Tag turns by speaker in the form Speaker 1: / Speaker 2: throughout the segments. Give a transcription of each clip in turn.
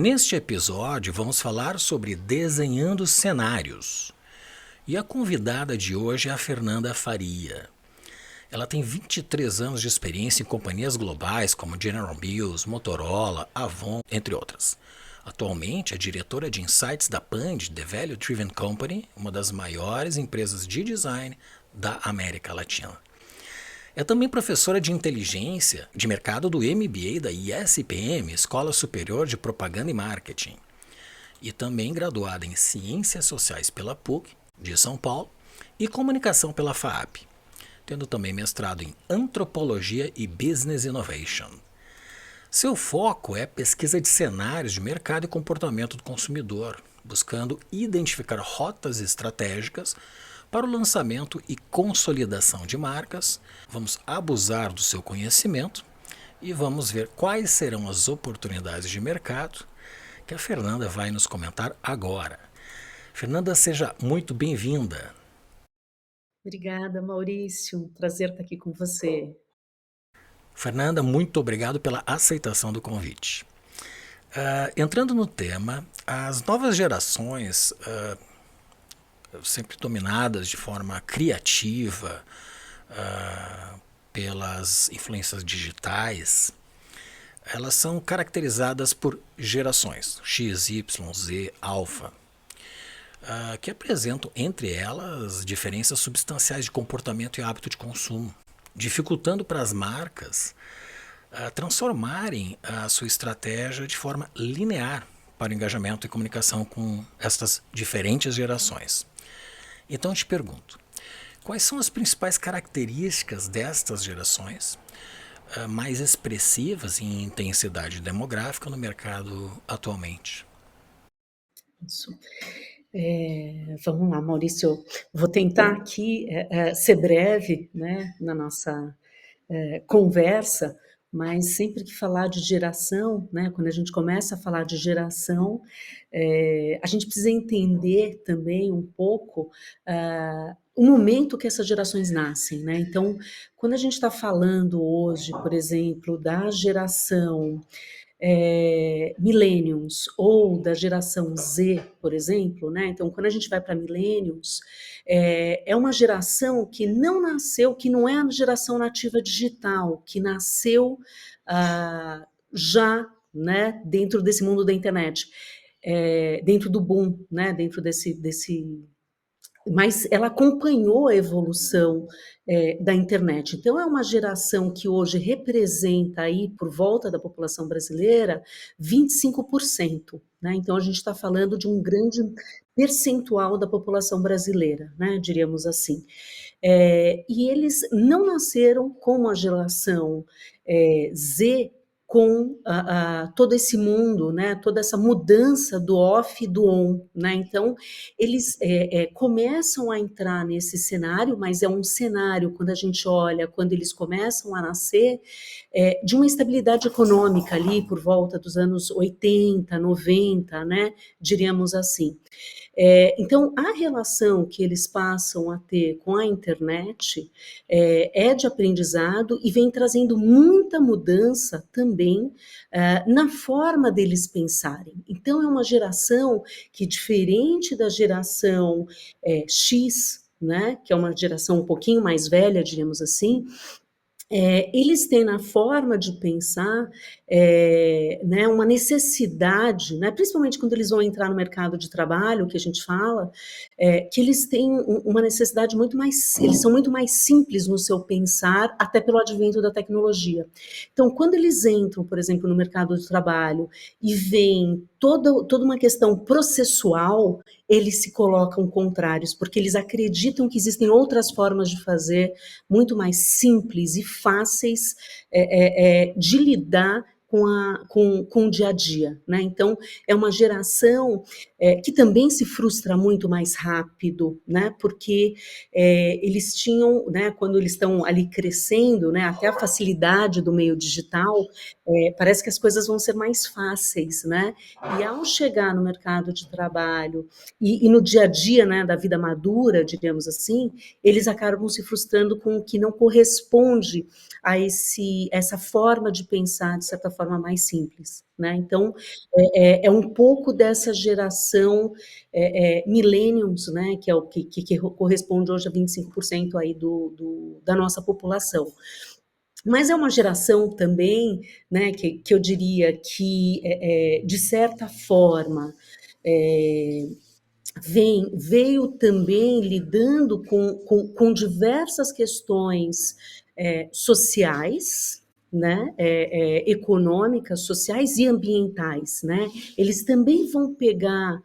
Speaker 1: Neste episódio, vamos falar sobre desenhando cenários. E a convidada de hoje é a Fernanda Faria. Ela tem 23 anos de experiência em companhias globais como General Mills, Motorola, Avon, entre outras. Atualmente é diretora de Insights da Pand, The Value Driven Company, uma das maiores empresas de design da América Latina. É também professora de inteligência de mercado do MBA da ISPM, Escola Superior de Propaganda e Marketing. E também graduada em Ciências Sociais pela PUC, de São Paulo, e Comunicação pela FAAP, tendo também mestrado em Antropologia e Business Innovation. Seu foco é pesquisa de cenários de mercado e comportamento do consumidor, buscando identificar rotas estratégicas para o lançamento e consolidação de marcas. Vamos abusar do seu conhecimento e vamos ver quais serão as oportunidades de mercado que a Fernanda vai nos comentar agora. Fernanda, seja muito bem-vinda.
Speaker 2: Obrigada, Maurício. Prazer estar aqui com você.
Speaker 1: Fernanda, muito obrigado pela aceitação do convite. Entrando no tema, as novas gerações, sempre dominadas de forma criativa pelas influências digitais, elas são caracterizadas por gerações X, Y, Z, alfa, que apresentam entre elas diferenças substanciais de comportamento e hábito de consumo, dificultando para as marcas transformarem a sua estratégia de forma linear para o engajamento e comunicação com estas diferentes gerações. Então eu te pergunto, quais são as principais características destas gerações mais expressivas em intensidade demográfica no mercado atualmente?
Speaker 2: Isso. Vamos lá, Maurício. Vou tentar aqui ser breve, né, na nossa conversa, mas sempre que falar de geração, né, quando a gente começa a falar de geração, a gente precisa entender também um pouco o momento que essas gerações nascem, né? Então, quando a gente está falando hoje, por exemplo, da geração millennials ou da geração Z, por exemplo, né? Então, quando a gente vai para millennials, é uma geração que não nasceu, que não é a geração nativa digital, que nasceu já, né, dentro desse mundo da internet, dentro do boom, né, dentro desse mas ela acompanhou a evolução da internet. Então, é uma geração que hoje representa aí, por volta da população brasileira, 25%. Né? Então, a gente está falando de um grande percentual da população brasileira, né? Diríamos assim. E eles não nasceram como a geração Z, com todo esse mundo, né, toda essa mudança do off e do on. Né? Então, eles começam a entrar nesse cenário, mas é um cenário, quando a gente olha, quando eles começam a nascer, de uma estabilidade econômica ali por volta dos anos 80, 90, né, diríamos assim. Então, a relação que eles passam a ter com a internet é de aprendizado e vem trazendo muita mudança também na forma deles pensarem. Então, é uma geração que, diferente da geração X, né, que é uma geração um pouquinho mais velha, diríamos assim, eles têm na forma de pensar né, uma necessidade, né, principalmente quando eles vão entrar no mercado de trabalho, que a gente fala, que eles têm uma necessidade muito mais, eles são muito mais simples no seu pensar, até pelo advento da tecnologia. Então, quando eles entram, por exemplo, no mercado de trabalho e veem toda uma questão processual, eles se colocam contrários, porque eles acreditam que existem outras formas de fazer muito mais simples e fáceis de lidar com o dia a dia. Né? Então, é uma geração que também se frustra muito mais rápido, né? Porque eles tinham, né, quando eles estão ali crescendo, né, até a facilidade do meio digital, parece que as coisas vão ser mais fáceis. Né? E ao chegar no mercado de trabalho e no dia a dia, né, da vida madura, digamos assim, eles acabam se frustrando com o que não corresponde a essa forma de pensar, de certa forma, forma mais simples, né? Então, é um pouco dessa geração millennials, né? Que é o que corresponde hoje a 25% aí da nossa população. Mas é uma geração também, né, que eu diria que, de certa forma, é, veio também lidando com diversas questões sociais, né, econômicas, sociais e ambientais, né? Eles também vão pegar,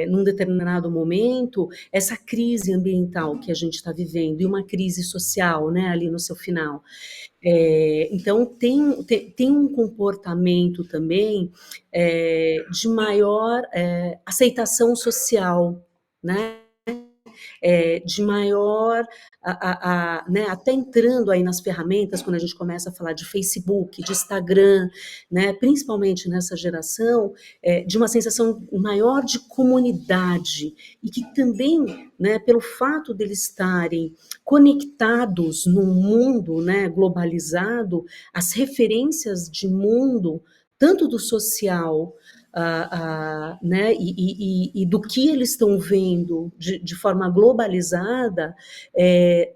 Speaker 2: num determinado momento, essa crise ambiental que a gente está vivendo e uma crise social, né, ali no seu final. Então, tem um comportamento também de maior aceitação social, né? De maior, né, até entrando aí nas ferramentas, quando a gente começa a falar de Facebook, de Instagram, né, principalmente nessa geração, de uma sensação maior de comunidade, e que também, né, pelo fato deles estarem conectados num mundo, né, globalizado, as referências de mundo, tanto do social, né, e do que eles estão vendo de forma globalizada,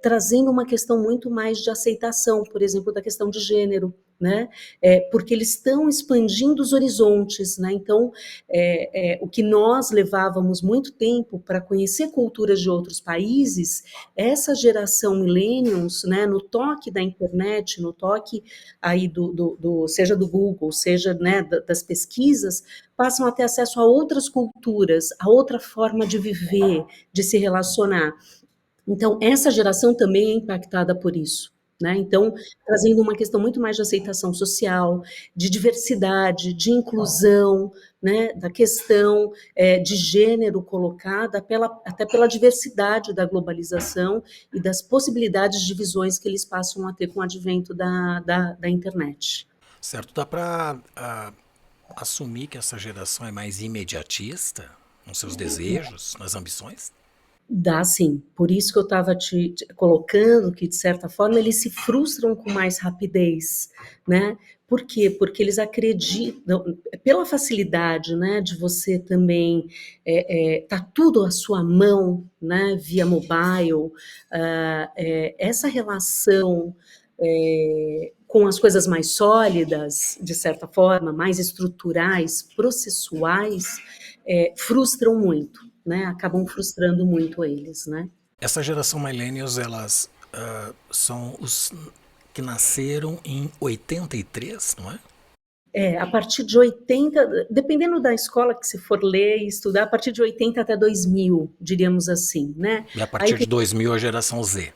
Speaker 2: trazendo uma questão muito mais de aceitação, por exemplo, da questão de gênero, né? Porque eles estão expandindo os horizontes, né? Então, o que nós levávamos muito tempo para conhecer culturas de outros países, essa geração millennials, né, no toque da internet, no toque aí seja do Google, seja, né, das pesquisas, passam a ter acesso a outras culturas, a outra forma de viver, de se relacionar. Então, essa geração também é impactada por isso, né? Então, trazendo uma questão muito mais de aceitação social, de diversidade, de inclusão, né? Da questão de gênero colocada até pela diversidade da globalização e das possibilidades de visões que eles passam a ter com o advento da internet.
Speaker 1: Certo? Dá para assumir que essa geração é mais imediatista nos seus desejos, nas ambições?
Speaker 2: Dá sim, por isso que eu estava te colocando que, de certa forma, eles se frustram com mais rapidez, né? Por quê? Porque eles acreditam, pela facilidade, né, de você também, tá tudo à sua mão, né, via mobile, essa relação, com as coisas mais sólidas, de certa forma, mais estruturais, processuais, frustram muito, né? Acabam frustrando muito eles, né?
Speaker 1: Essa geração millennials, elas são os que nasceram em 83, não é?
Speaker 2: A partir de 80, dependendo da escola que você for ler e estudar, a partir de 80 até 2000, diríamos assim, né?
Speaker 1: E a
Speaker 2: Aí
Speaker 1: partir de
Speaker 2: tem
Speaker 1: 2000 a geração Z.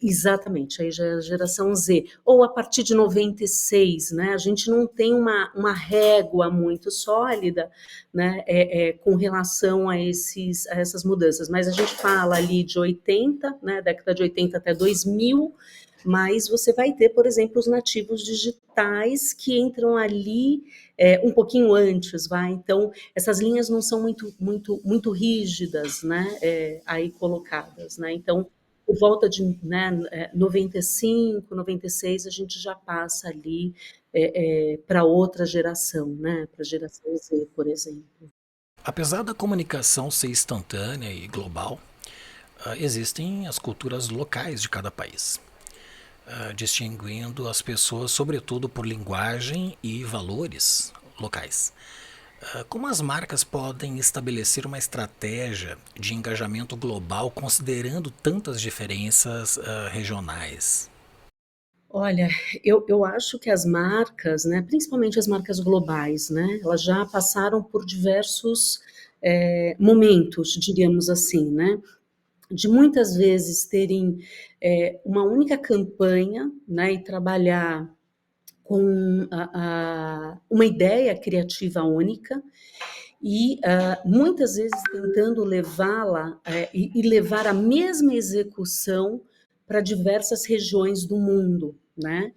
Speaker 2: Exatamente, aí já é a geração Z. Ou a partir de 96, né? A gente não tem uma régua muito sólida, né? Com relação a essas mudanças, mas a gente fala ali de 80, né? Década de 80 até 2000, mas você vai ter, por exemplo, os nativos digitais que entram ali um pouquinho antes, vai. Então, essas linhas não são muito rígidas, né? Aí colocadas, né? Então, por volta de, né, 95, 96, a gente já passa ali para outra geração, né, para a geração Z, por exemplo.
Speaker 1: Apesar da comunicação ser instantânea e global, existem as culturas locais de cada país, distinguindo as pessoas, sobretudo, por linguagem e valores locais. Como as marcas podem estabelecer uma estratégia de engajamento global considerando tantas diferenças regionais?
Speaker 2: Olha, eu acho que as marcas, né, principalmente as marcas globais, né, elas já passaram por diversos momentos, diríamos assim, né, de muitas vezes terem uma única campanha, né, e trabalhar com uma ideia criativa única e muitas vezes tentando levá-la e levar a mesma execução para diversas regiões do mundo, né?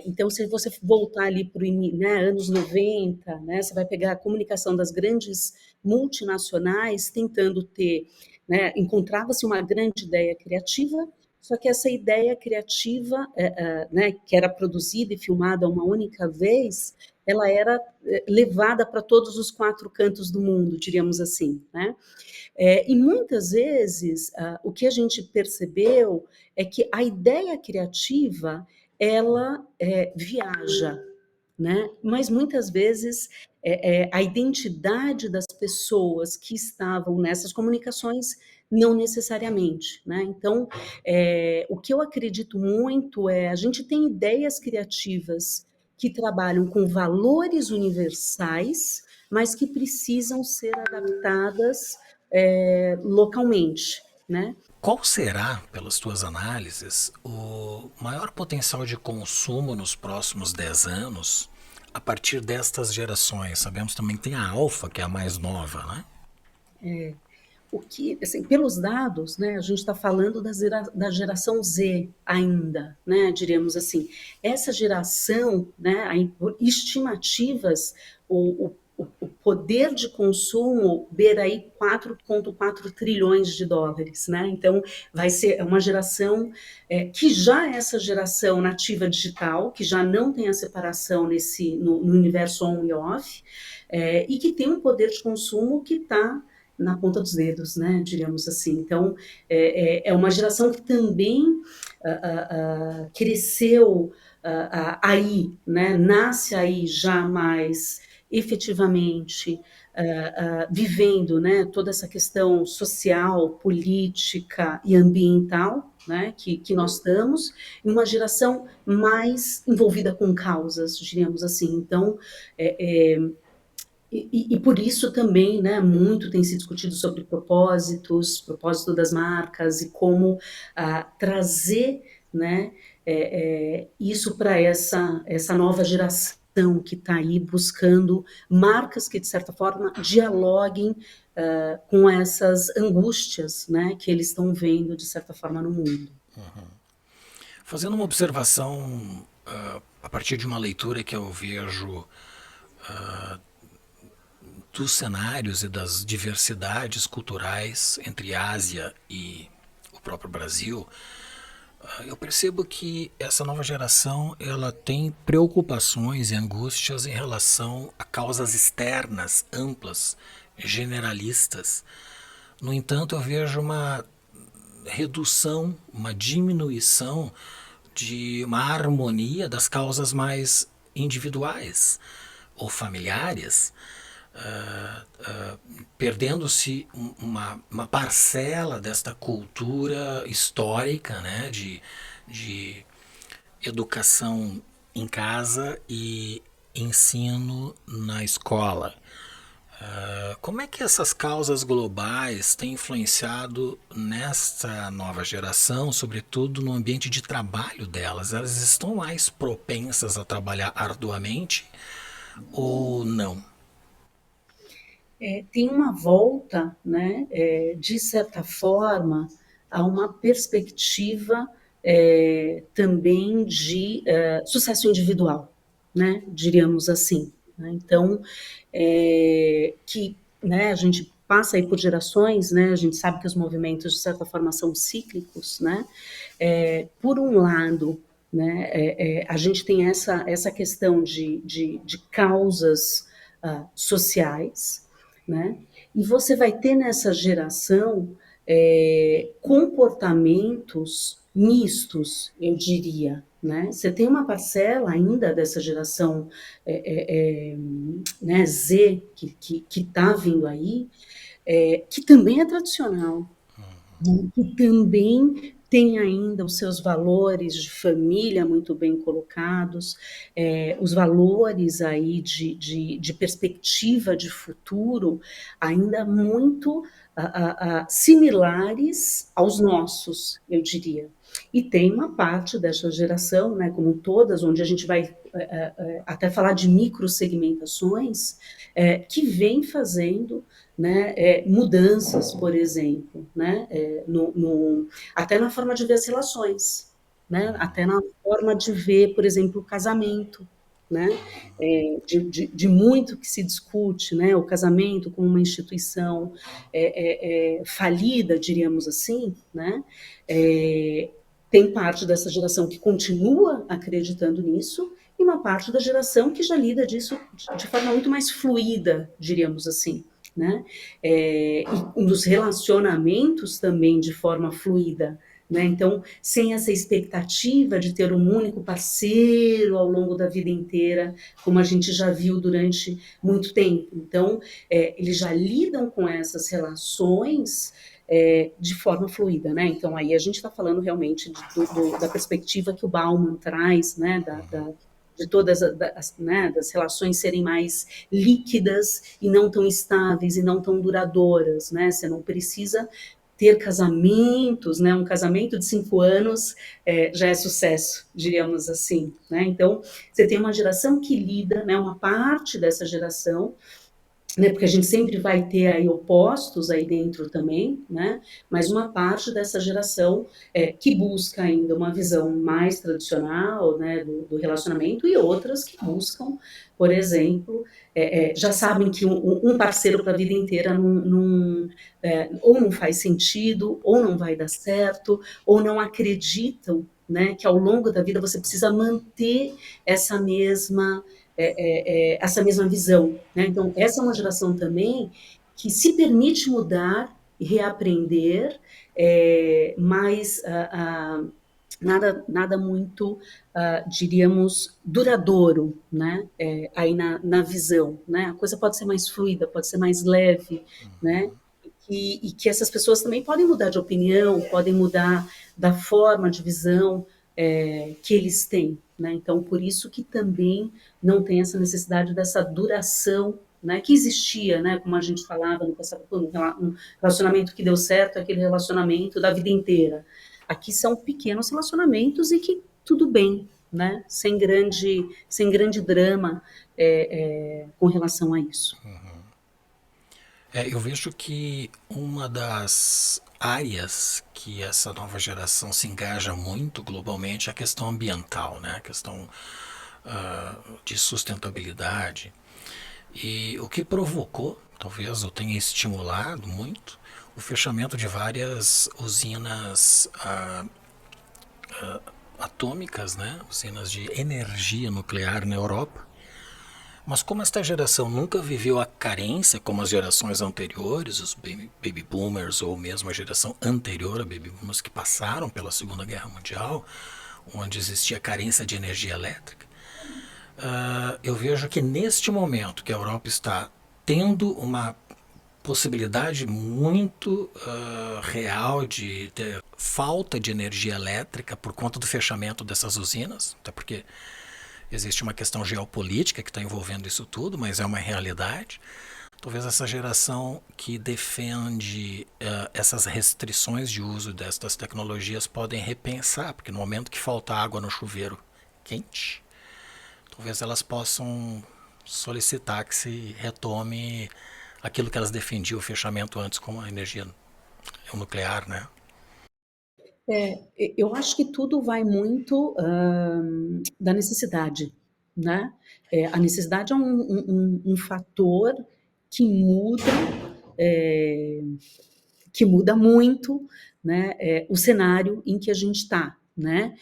Speaker 2: Então, se você voltar ali para né, anos 90, né, você vai pegar a comunicação das grandes multinacionais tentando ter, né, encontrava-se uma grande ideia criativa, Só que essa ideia criativa, né, que era produzida e filmada uma única vez, ela era levada para todos os quatro cantos do mundo, diríamos assim, né? E muitas vezes o que a gente percebeu é que a ideia criativa ela viaja, né? Mas muitas vezes a identidade das pessoas que estavam nessas comunicações não necessariamente, né? Então, o que eu acredito muito é a gente tem ideias criativas que trabalham com valores universais, mas que precisam ser adaptadas localmente, né?
Speaker 1: Qual será, pelas tuas análises, o maior potencial de consumo nos próximos 10 anos a partir destas gerações? Sabemos também que tem a Alfa, que é a mais nova, né?
Speaker 2: O que, assim, pelos dados, né, a gente está falando da geração Z ainda, né, diríamos assim. Essa geração, né, por estimativas, o poder de consumo beira aí 4,4 trilhões de dólares, né? Então, vai ser uma geração que já é essa geração nativa digital, que já não tem a separação no universo on e off, e que tem um poder de consumo que está na ponta dos dedos, né, diríamos assim. Então, é uma geração que também cresceu aí, né, nasce aí já mais efetivamente vivendo, né, toda essa questão social, política e ambiental, né, que nós estamos, em uma geração mais envolvida com causas, diríamos assim. Então, e por isso também, né, muito tem se discutido sobre propósito das marcas e como trazer, né, isso para essa nova geração que está aí buscando marcas que, de certa forma, dialoguem com essas angústias, né, que eles estão vendo, de certa forma, no mundo.
Speaker 1: Fazendo uma observação a partir de uma leitura que eu vejo dos cenários e das diversidades culturais entre Ásia e o próprio Brasil, eu percebo que essa nova geração ela tem preocupações e angústias em relação a causas externas, amplas, generalistas. No entanto, eu vejo uma redução, uma diminuição de uma harmonia das causas mais individuais ou familiares, perdendo-se uma parcela desta cultura histórica, né, de educação em casa e ensino na escola. Como é que essas causas globais têm influenciado nesta nova geração, sobretudo no ambiente de trabalho delas? Elas estão mais propensas a trabalhar arduamente ou não?
Speaker 2: Tem uma volta, né, de certa forma, a uma perspectiva também de sucesso individual, né, diríamos assim. Né? Então, que né, a gente passa aí por gerações, né, a gente sabe que os movimentos, de certa forma, são cíclicos. Né? Por um lado, né, a gente tem essa questão de causas sociais, né? E você vai ter nessa geração comportamentos mistos, eu diria. Né? Você tem uma parcela ainda dessa geração né, Z que está vindo aí, que também é tradicional, né, que também tem ainda os seus valores de família muito bem colocados, os valores aí de perspectiva de futuro ainda muito similares aos nossos, eu diria. E tem uma parte dessa geração, né, como todas, onde a gente vai até falar de microsegmentações, que vem fazendo, né, mudanças, por exemplo, né, até na forma de ver as relações, né, até na forma de ver, por exemplo, o casamento, né, de muito que se discute, né, o casamento como uma instituição falida, diríamos assim, né, tem parte dessa geração que continua acreditando nisso, e uma parte da geração que já lida disso de forma muito mais fluida, diríamos assim, né? E nos relacionamentos também de forma fluida, né? Então, sem essa expectativa de ter um único parceiro ao longo da vida inteira, como a gente já viu durante muito tempo. Então, eles já lidam com essas relações de forma fluida, né? Então, aí a gente está falando realmente da perspectiva que o Bauman traz, né? De todas né, das relações serem mais líquidas e não tão estáveis e não tão duradouras, né? Você não precisa ter casamentos, né? Um casamento de 5 anos já é sucesso, diríamos assim, né? Então, você tem uma geração que lida, né? Uma parte dessa geração, né, porque a gente sempre vai ter aí opostos aí dentro também, né, mas uma parte dessa geração que busca ainda uma visão mais tradicional, né, do relacionamento, e outras que buscam, por exemplo, já sabem que um parceiro para a vida inteira ou não faz sentido, ou não vai dar certo, ou não acreditam, né, que ao longo da vida você precisa manter essa mesma essa mesma visão, né? Então, essa é uma geração também que se permite mudar e reaprender, mas nada muito, diríamos, duradouro, né? Aí na visão, né? A coisa pode ser mais fluida, pode ser mais leve, né? E que essas pessoas também podem mudar de opinião, podem mudar da forma de visão que eles têm, né? Então, por isso que também não tem essa necessidade dessa duração, né, que existia, né, como a gente falava no passado, um relacionamento que deu certo, aquele relacionamento da vida inteira. Aqui são pequenos relacionamentos e que tudo bem, né, sem grande drama com relação a isso.
Speaker 1: Eu vejo que uma das áreas que essa nova geração se engaja muito globalmente é a questão ambiental, né? A questão de sustentabilidade. E o que provocou, talvez eu tenha estimulado muito, o fechamento de várias usinas atômicas, né? Usinas de energia nuclear na Europa. Mas como esta geração nunca viveu a carência como as gerações anteriores, os baby boomers ou mesmo a geração anterior a baby boomers que passaram pela Segunda Guerra Mundial, onde existia carência de energia elétrica, eu vejo que neste momento que a Europa está tendo uma possibilidade muito real de ter falta de energia elétrica por conta do fechamento dessas usinas, até porque existe uma questão geopolítica que está envolvendo isso tudo, mas é uma realidade. Talvez essa geração que defende essas restrições de uso destas tecnologias podem repensar, porque no momento que falta água no chuveiro quente, talvez elas possam solicitar que se retome aquilo que elas defendiam, o fechamento antes, como a energia nuclear, né?
Speaker 2: Eu acho que tudo vai muito da necessidade, né? A necessidade é um fator que muda, é, que muda muito, né? O cenário em que a gente está, né?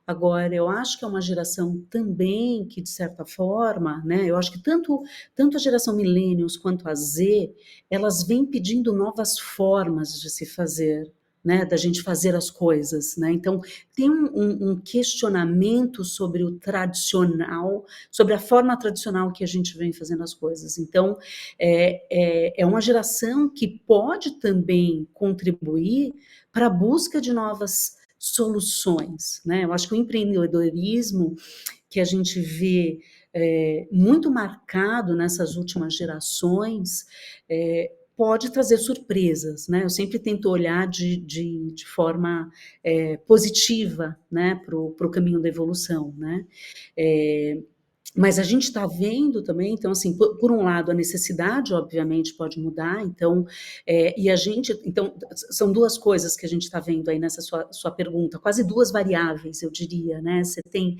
Speaker 2: Agora, eu acho que é uma geração também que, de certa forma, né? Eu acho que tanto a geração Millennials quanto a Z, elas vêm pedindo novas formas de se fazer, né, da gente fazer as coisas, né? Então, tem um questionamento sobre o tradicional, sobre a forma tradicional que a gente vem fazendo as coisas. Então, é uma geração que pode também contribuir para a busca de novas soluções, né? Eu acho que o empreendedorismo que a gente vê muito marcado nessas últimas gerações pode trazer surpresas, né? Eu sempre tento olhar de forma positiva, né, para o caminho da evolução, né? Mas a gente está vendo também, então, assim, por um lado, a necessidade, obviamente, pode mudar, então, então, são duas coisas que a gente está vendo aí nessa sua pergunta, quase duas variáveis, eu diria, né? Você tem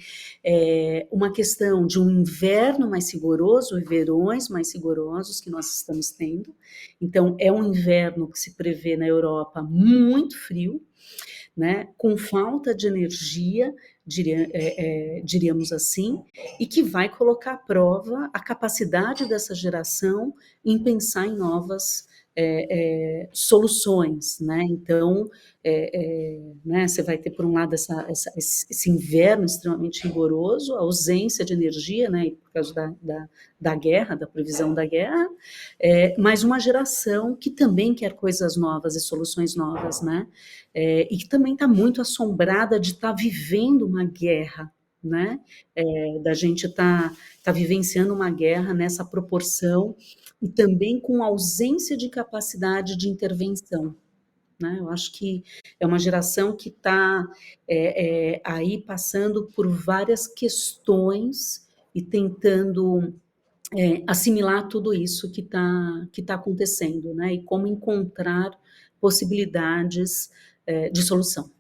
Speaker 2: uma questão de um inverno mais rigoroso e verões mais rigorosos que nós estamos tendo, então, é um inverno que se prevê na Europa muito frio. né, com falta de energia, diríamos assim, e que vai colocar à prova a capacidade dessa geração em pensar em novas soluções, né? Então, né, você vai ter, por um lado, esse inverno extremamente rigoroso, a ausência de energia, né, por causa da guerra, da previsão da guerra, mas uma geração que também quer coisas novas e soluções novas, né? E que também está muito assombrada de estar vivendo uma guerra, né? Da gente tá vivenciando uma guerra nessa proporção e também com ausência de capacidade de intervenção, né? Eu acho que é uma geração que está aí passando por várias questões e tentando assimilar tudo isso que tá acontecendo, né? E como encontrar possibilidades de solução.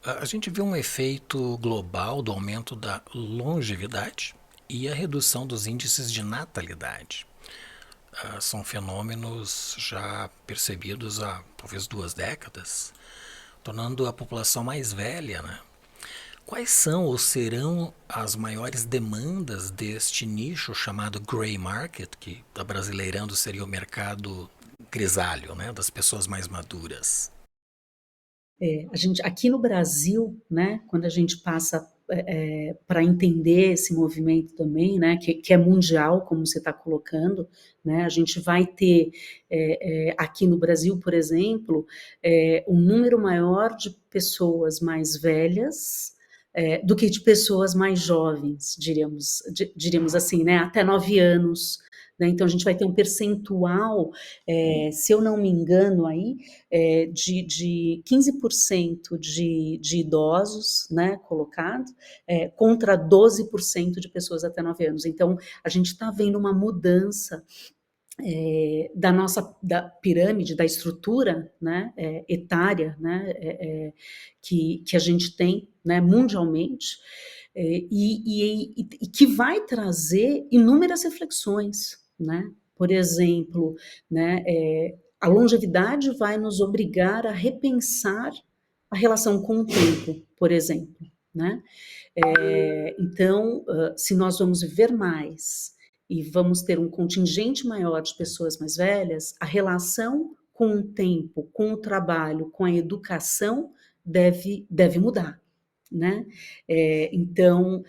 Speaker 1: A gente vê um efeito global do aumento da longevidade e a redução dos índices de natalidade. São fenômenos já percebidos há talvez 2 décadas, tornando a população mais velha, né? Quais são ou serão as maiores demandas deste nicho chamado grey market, que brasileirando seria o mercado grisalho, né, das pessoas mais maduras?
Speaker 2: A gente, aqui no Brasil, né, quando a gente passa para entender esse movimento também, né, que é mundial, como você está colocando, né, a gente vai ter aqui no Brasil, por exemplo, um número maior de pessoas mais velhas do que de pessoas mais jovens, diríamos assim, né, até 9 anos. Né, então a gente vai ter um percentual, se eu não me engano, aí, de 15% de idosos, né, colocado, contra 12% de pessoas até 9 anos. Então, a gente está vendo uma mudança da pirâmide, da estrutura, né, etária, né, que a gente tem, né, mundialmente, e que vai trazer inúmeras reflexões, né? Por exemplo, né, a longevidade vai nos obrigar a repensar a relação com o tempo, por exemplo, né? Então, se nós vamos viver mais e vamos ter um contingente maior de pessoas mais velhas, a relação com o tempo, com o trabalho, com a educação deve mudar, né? Então,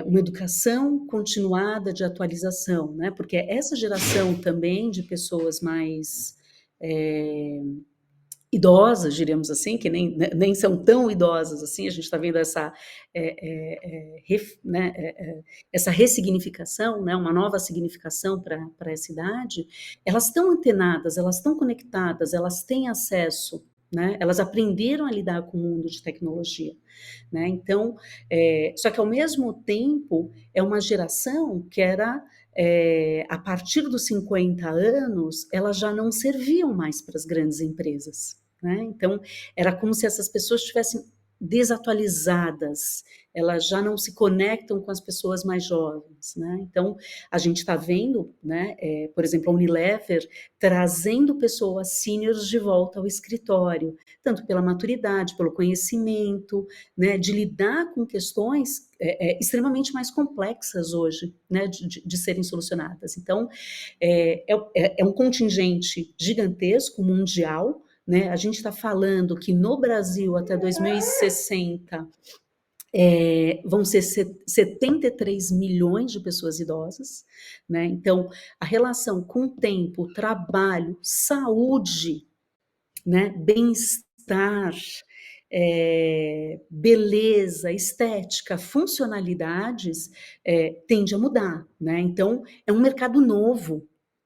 Speaker 2: uma educação continuada de atualização, né? Porque essa geração também de pessoas mais idosas, diríamos assim, que nem são tão idosas assim, a gente está vendo né, essa ressignificação, né, uma nova significação para essa idade, elas estão antenadas, elas estão conectadas, elas têm acesso, né, elas aprenderam a lidar com o mundo de tecnologia. Né, então, só que ao mesmo tempo é uma geração que era a partir dos 50 anos, elas já não serviam mais para as grandes empresas. Né? Então, era como se essas pessoas estivessem desatualizadas, elas já não se conectam com as pessoas mais jovens. Né? Então, a gente está vendo, né, por exemplo, a Unilever trazendo pessoas seniors de volta ao escritório, tanto pela maturidade, pelo conhecimento, né, de lidar com questões extremamente mais complexas hoje, né, de serem solucionadas. Então, é um contingente gigantesco, mundial, né? A gente está falando que no Brasil, até 2060, vão ser 73 milhões de pessoas idosas, né? Então, a relação com tempo, trabalho, saúde, né? Bem-estar, beleza, estética, funcionalidades, tende a mudar, né? Então, é um mercado novo,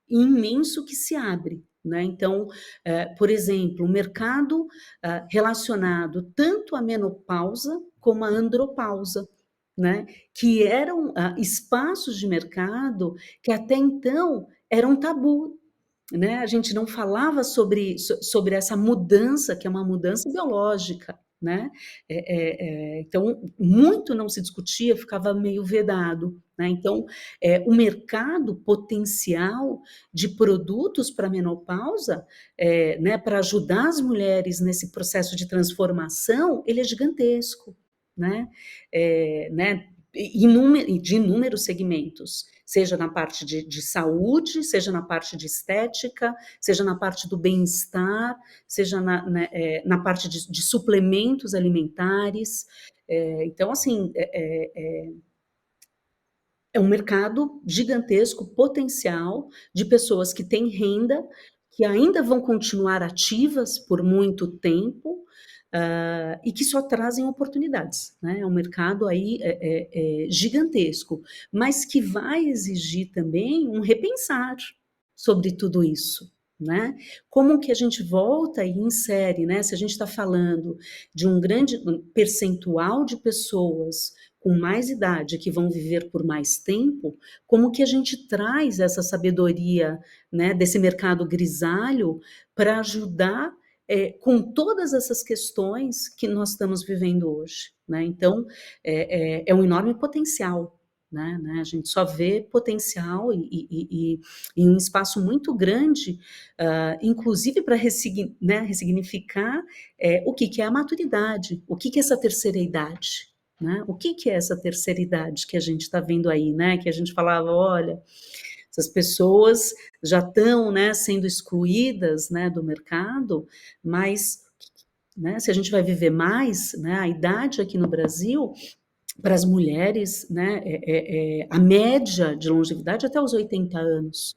Speaker 2: imenso que se abre. Né? Então, por exemplo, o mercado relacionado tanto à menopausa como à andropausa, né? Que eram espaços de mercado que até então eram tabu, né? A gente não falava sobre essa mudança, que é uma mudança biológica, né? Então, muito não se discutia, ficava meio vedado, né? Então, o mercado potencial de produtos para menopausa, né, para ajudar as mulheres nesse processo de transformação, ele é gigantesco, né? Né? De inúmeros segmentos, seja na parte de saúde, seja na parte de estética, seja na parte do bem-estar, seja na parte de suplementos alimentares. Então, assim, é um mercado gigantesco, potencial, de pessoas que têm renda, que ainda vão continuar ativas por muito tempo, e que só trazem oportunidades, né? É um mercado aí gigantesco, mas que vai exigir também um repensar sobre tudo isso, né? Como que a gente volta e insere, né? Se a gente está falando de um grande percentual de pessoas com mais idade que vão viver por mais tempo, como que a gente traz essa sabedoria, né, desse mercado grisalho para ajudar com todas essas questões que nós estamos vivendo hoje, né? Então, é um enorme potencial, né? A gente só vê potencial e em um espaço muito grande, inclusive para ressignificar o que é a maturidade, o que é essa terceira idade, né? O que é essa terceira idade que a gente está vendo aí, né? Que a gente falava, olha, essas pessoas já estão, né, sendo excluídas, né, do mercado, mas, né, se a gente vai viver mais, né, a idade aqui no Brasil para as mulheres, né, a média de longevidade é até os 80 anos.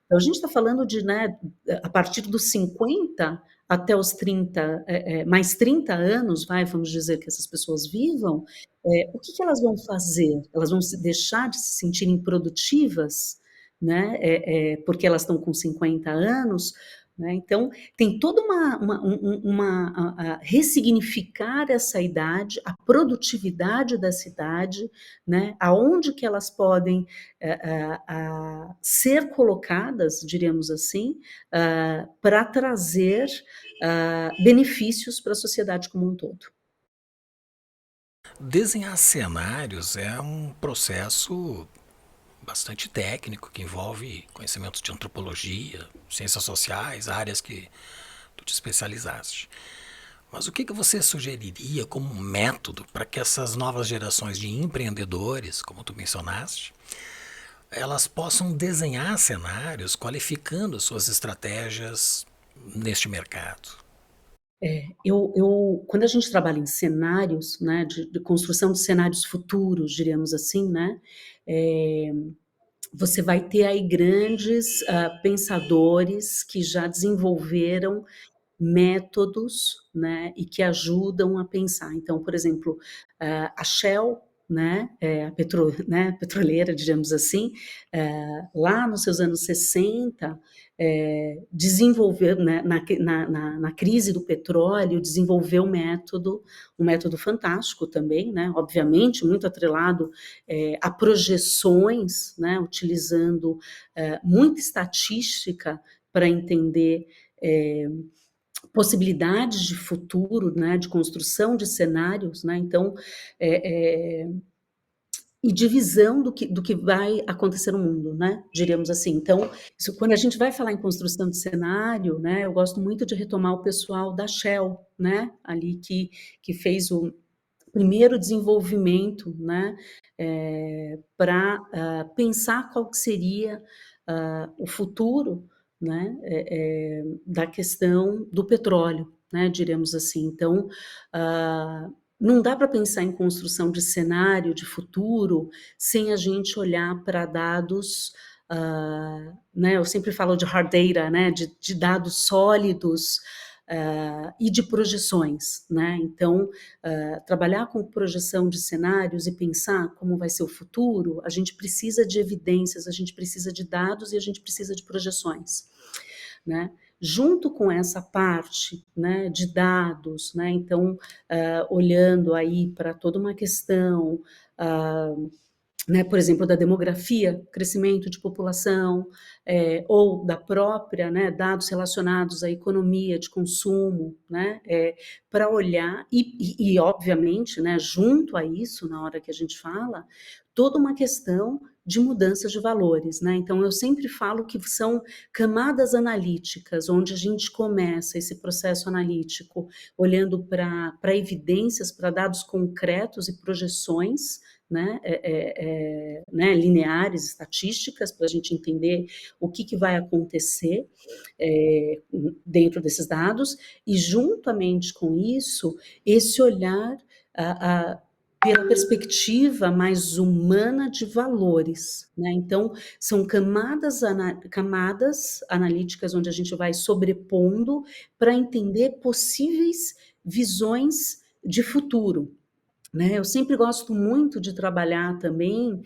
Speaker 2: Então, a gente está falando de, né, a partir dos 50 até os 30, mais 30 anos, vamos dizer que essas pessoas vivam, o que elas vão fazer? Elas vão se deixar de se sentirem produtivas, né, porque elas estão com 50 anos, né? Então, tem toda ressignificar essa idade, a produtividade dessa idade, né? Aonde que elas podem ser colocadas, diríamos assim, para trazer benefícios para a sociedade como um todo.
Speaker 1: Desenhar cenários é um processo bastante técnico que envolve conhecimentos de antropologia, ciências sociais, áreas que tu te especializaste. Mas o que você sugeriria como um método para que essas novas gerações de empreendedores, como tu mencionaste, elas possam desenhar cenários qualificando suas estratégias neste mercado?
Speaker 2: Quando a gente trabalha em cenários, né, de construção de cenários futuros, diríamos assim, né, eh, você vai ter aí grandes pensadores que já desenvolveram métodos, né, e que ajudam a pensar. Então, por exemplo, a Shell, né, né, petroleira, digamos assim, lá nos seus anos 60, desenvolveu, né, na crise do petróleo, desenvolveu um método fantástico também, né, obviamente, muito atrelado a projeções, né, utilizando muita estatística para entender possibilidades de futuro, né, de construção de cenários, né, então, e de visão do que vai acontecer no mundo, né, diríamos assim. Então, isso, quando a gente vai falar em construção de cenário, né, eu gosto muito de retomar o pessoal da Shell, né, ali que fez o primeiro desenvolvimento, né, para pensar qual que seria o futuro, né, da questão do petróleo, né, diremos assim. Então, não dá para pensar em construção de cenário de futuro sem a gente olhar para dados, né, eu sempre falo de hard data, né, de dados sólidos, e de projeções, né? Então, trabalhar com projeção de cenários e pensar como vai ser o futuro, a gente precisa de evidências, a gente precisa de dados e a gente precisa de projeções, né? Junto com essa parte, né, de dados, né? Então, olhando aí para toda uma questão né, por exemplo, da demografia, crescimento de população, ou da própria, né, dados relacionados à economia de consumo, né, para olhar e obviamente, né, junto a isso, na hora que a gente fala, toda uma questão de mudança de valores, né? Então eu sempre falo que são camadas analíticas, onde a gente começa esse processo analítico olhando para evidências, para dados concretos e projeções, né, né, lineares, estatísticas, para a gente entender o que vai acontecer dentro desses dados, e juntamente com isso, esse olhar pela perspectiva mais humana de valores, né? Então, são camadas analíticas onde a gente vai sobrepondo para entender possíveis visões de futuro, né? Eu sempre gosto muito de trabalhar também,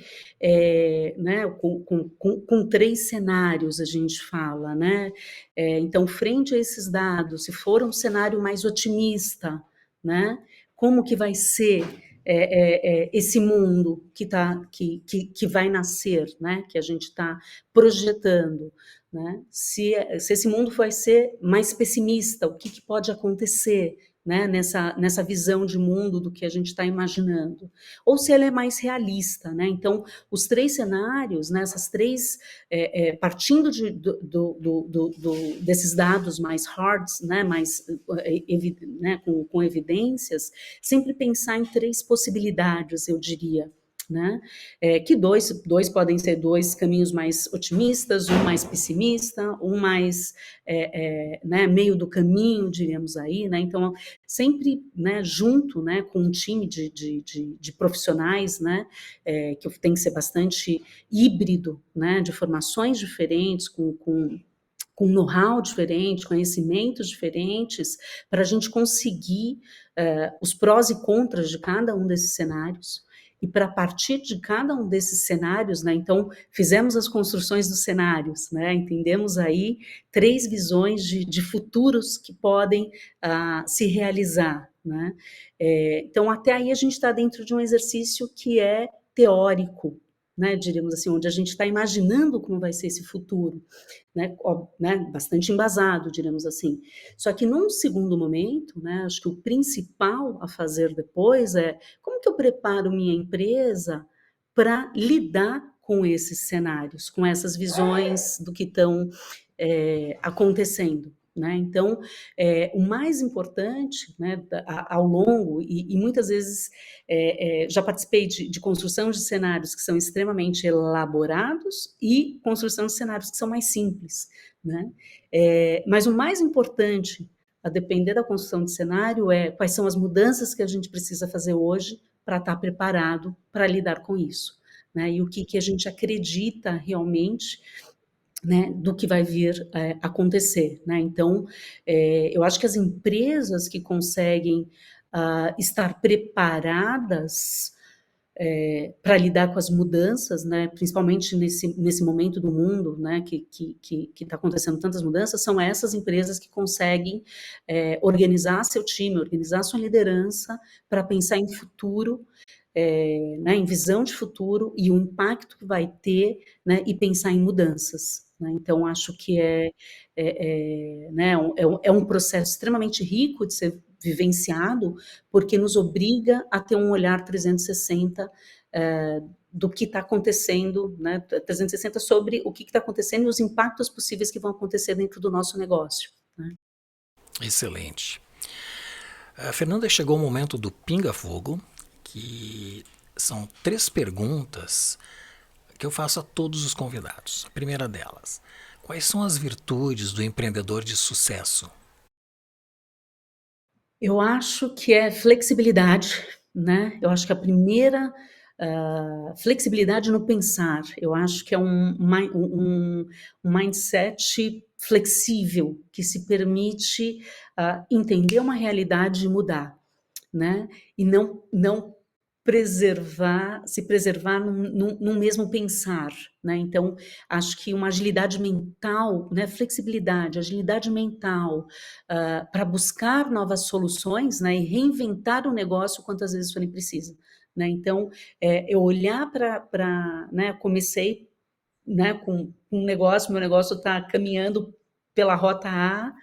Speaker 2: né, com 3 cenários, a gente fala, né? Então, frente a esses dados, se for um cenário mais otimista, né, como que vai ser esse mundo que vai nascer, né, que a gente está projetando, né? Se esse mundo vai ser mais pessimista, o que pode acontecer, né, nessa visão de mundo do que a gente está imaginando, ou se ela é mais realista, né? Então, os 3 cenários, né, essas 3, partindo desses dados mais hards, né, mais né, com evidências, sempre pensar em 3 possibilidades, eu diria, né? Que dois podem ser 2 caminhos mais otimistas, um mais pessimista, um mais né, meio do caminho, diríamos aí, né? Então, sempre, né, junto, né, com um time de profissionais, né, que tem que ser bastante híbrido, né, de formações diferentes, com know-how diferente, conhecimentos diferentes, para a gente conseguir os prós e contras de cada um desses cenários. E para partir de cada um desses cenários, né, então fizemos as construções dos cenários, né, entendemos aí 3 visões de futuros que podem se realizar, né? Então até aí a gente está dentro de um exercício que é teórico, né, diríamos assim, onde a gente está imaginando como vai ser esse futuro, né, bastante embasado, diremos assim. Só que num segundo momento, né, acho que o principal a fazer depois é como que eu preparo minha empresa para lidar com esses cenários, com essas visões do que estão acontecendo. Né? Então, o mais importante, né, ao longo, e muitas vezes já participei de construção de cenários que são extremamente elaborados e construção de cenários que são mais simples. Né? Mas o mais importante, a depender da construção de cenário, é quais são as mudanças que a gente precisa fazer hoje para estar preparado para lidar com isso. Né? E o que a gente acredita realmente, né, do que vai vir acontecer, né? Então, eu acho que as empresas que conseguem estar preparadas para lidar com as mudanças, né, principalmente nesse momento do mundo, né, que está acontecendo tantas mudanças, são essas empresas que conseguem organizar seu time, organizar sua liderança para pensar em futuro, né, em visão de futuro e o impacto que vai ter, né, e pensar em mudanças. Né? Então, acho que né, é um processo extremamente rico de ser vivenciado, porque nos obriga a ter um olhar 360 do que está acontecendo, né, 360 sobre o que está acontecendo e os impactos possíveis que vão acontecer dentro do nosso negócio. Né?
Speaker 1: Excelente. Fernanda, chegou o momento do pinga-fogo, que são 3 perguntas que eu faço a todos os convidados. A primeira delas: quais são as virtudes do empreendedor de sucesso?
Speaker 2: Eu acho que é flexibilidade, né? Eu acho que a primeira flexibilidade no pensar. Eu acho que é um mindset flexível que se permite entender uma realidade e mudar, né? E não se preservar num mesmo pensar, né? Então, acho que uma agilidade mental, né? Flexibilidade, agilidade mental, para buscar novas soluções, né? E reinventar o negócio quantas vezes forem preciso. né? Então, eu olhar para, né, comecei, né, com um negócio, meu negócio está caminhando pela rota A,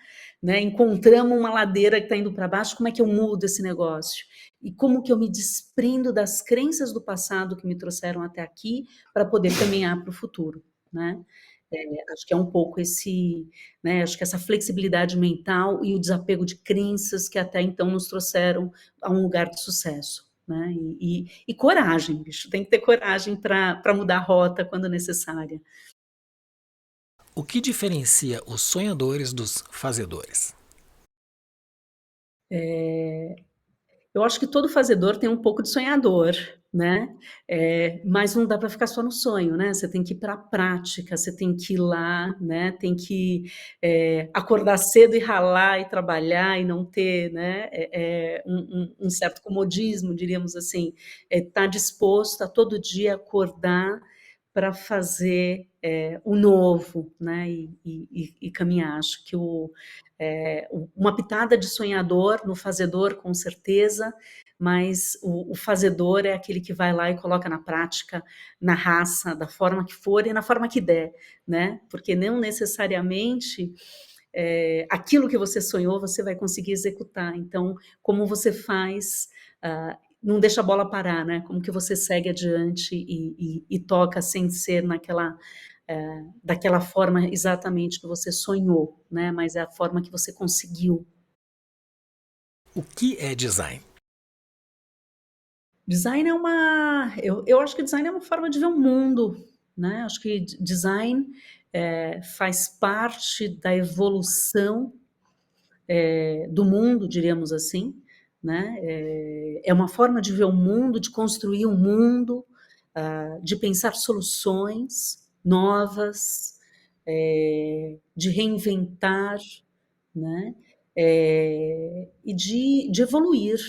Speaker 2: né, encontramos uma ladeira que está indo para baixo, como é que eu mudo esse negócio? E como que eu me desprendo das crenças do passado que me trouxeram até aqui para poder caminhar para o futuro, né? Acho que é um pouco esse, né, acho que essa flexibilidade mental e o desapego de crenças que até então nos trouxeram a um lugar de sucesso, né? E coragem, bicho, tem que ter coragem para mudar a rota quando necessária.
Speaker 1: O que diferencia os sonhadores dos fazedores?
Speaker 2: Eu acho que todo fazedor tem um pouco de sonhador, né? Mas não dá para ficar só no sonho, né? Você tem que ir para a prática, você tem que ir lá, né? Tem que acordar cedo e ralar e trabalhar e não ter, né? Um certo comodismo, diríamos assim. Estar disposto a todo dia acordar para fazer o novo, né? E caminhar. Acho que uma pitada de sonhador no fazedor, com certeza, mas o fazedor é aquele que vai lá e coloca na prática, na raça, da forma que for e na forma que der, né? Porque não necessariamente aquilo que você sonhou você vai conseguir executar. Então, como você faz, não deixa a bola parar, né? Como que você segue adiante e toca sem ser daquela forma exatamente que você sonhou, né? Mas é a forma que você conseguiu.
Speaker 1: O que é design?
Speaker 2: Design é uma. Eu acho que design é uma forma de ver o mundo, né? Acho que design faz parte da evolução do mundo, diríamos assim, né? É uma forma de ver o mundo, de construir o mundo, de pensar soluções novas, de reinventar, né? E de evoluir,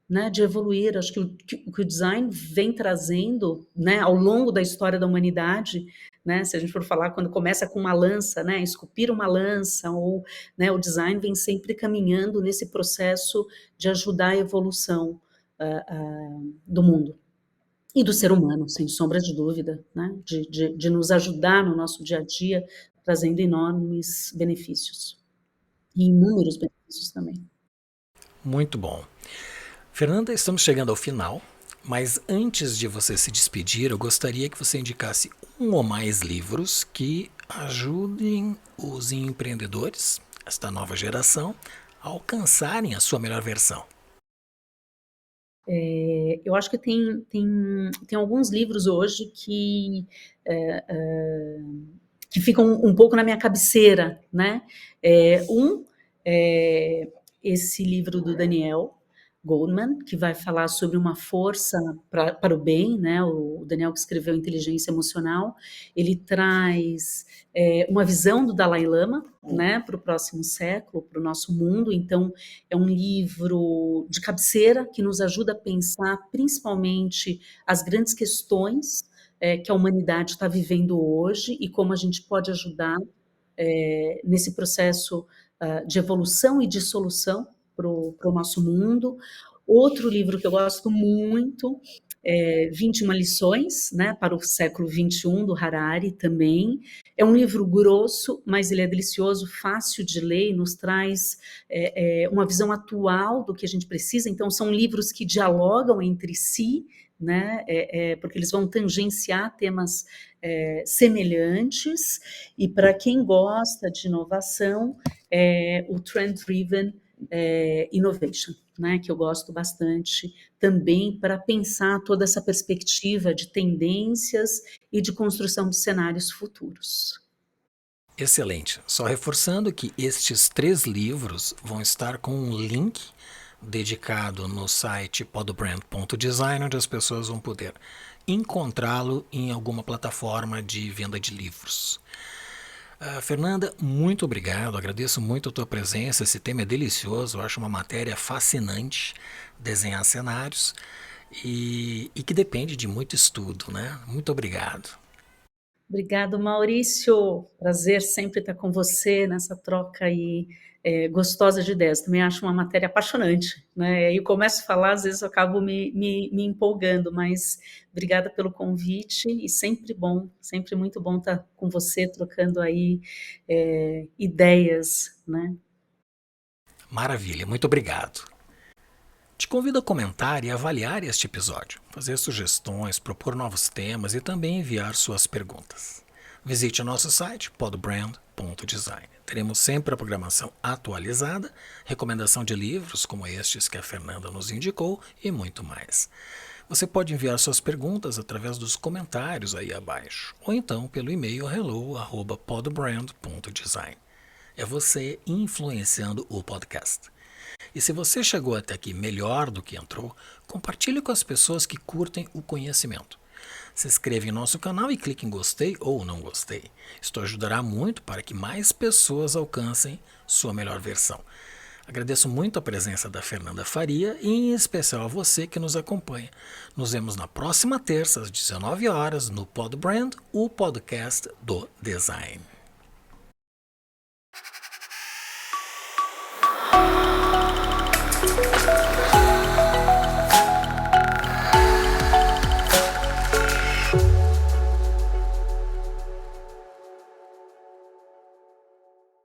Speaker 2: né? De evoluir. Acho que o design vem trazendo, né, ao longo da história da humanidade, né? Se a gente for falar, quando começa com uma lança, né? Esculpir uma lança, ou, né, o design vem sempre caminhando nesse processo de ajudar a evolução do mundo. E do ser humano, sem sombra de dúvida, né? De nos ajudar no nosso dia a dia, trazendo enormes benefícios. E inúmeros benefícios também.
Speaker 1: Muito bom. Fernanda, estamos chegando ao final, mas antes de você se despedir, eu gostaria que você indicasse um ou mais livros que ajudem os empreendedores, esta nova geração, a alcançarem a sua melhor versão.
Speaker 2: Eu acho que tem alguns livros hoje eh, eh, que ficam um pouco na minha cabeceira, né? Um é esse livro do Daniel Goleman, que vai falar sobre uma força para o bem, né? O Daniel, que escreveu Inteligência Emocional, ele traz uma visão do Dalai Lama, né, para o próximo século, para o nosso mundo. Então, é um livro de cabeceira que nos ajuda a pensar principalmente as grandes questões que a humanidade está vivendo hoje e como a gente pode ajudar nesse processo de evolução e de solução para o nosso mundo. Outro livro que eu gosto muito é 21 lições, né, para o século XXI, do Harari também. É um livro grosso, mas ele é delicioso, fácil de ler e nos traz uma visão atual do que a gente precisa. Então, são livros que dialogam entre si, né, porque eles vão tangenciar temas semelhantes. E para quem gosta de inovação, o Trend Driven Innovation, né, que eu gosto bastante também para pensar toda essa perspectiva de tendências e de construção de cenários futuros.
Speaker 1: Excelente. Só reforçando que estes 3 livros vão estar com um link dedicado no site podbrand.design, onde as pessoas vão poder encontrá-lo em alguma plataforma de venda de livros. Fernanda, muito obrigado, agradeço muito a tua presença, esse tema é delicioso, eu acho uma matéria fascinante, desenhar cenários, e que depende de muito estudo, né? Muito obrigado.
Speaker 2: Obrigado, Maurício. Prazer sempre estar com você nessa troca aí gostosa de ideias, também acho uma matéria apaixonante, né, aí eu começo a falar, às vezes eu acabo me empolgando, mas obrigada pelo convite e sempre muito bom estar com você trocando aí, ideias, né.
Speaker 1: Maravilha, muito obrigado. Te convido a comentar e avaliar este episódio, fazer sugestões, propor novos temas e também enviar suas perguntas. Visite o nosso site podbrand.design. Teremos sempre a programação atualizada, recomendação de livros como estes que a Fernanda nos indicou e muito mais. Você pode enviar suas perguntas através dos comentários aí abaixo, ou então pelo e-mail hello@podbrand.design. É você influenciando o podcast. E se você chegou até aqui melhor do que entrou, compartilhe com as pessoas que curtem o conhecimento. Se inscreva em nosso canal e clique em gostei ou não gostei. Isto ajudará muito para que mais pessoas alcancem sua melhor versão. Agradeço muito a presença da Fernanda Faria e em especial a você que nos acompanha. Nos vemos na próxima terça às 19 horas no Podbrand, o podcast do design.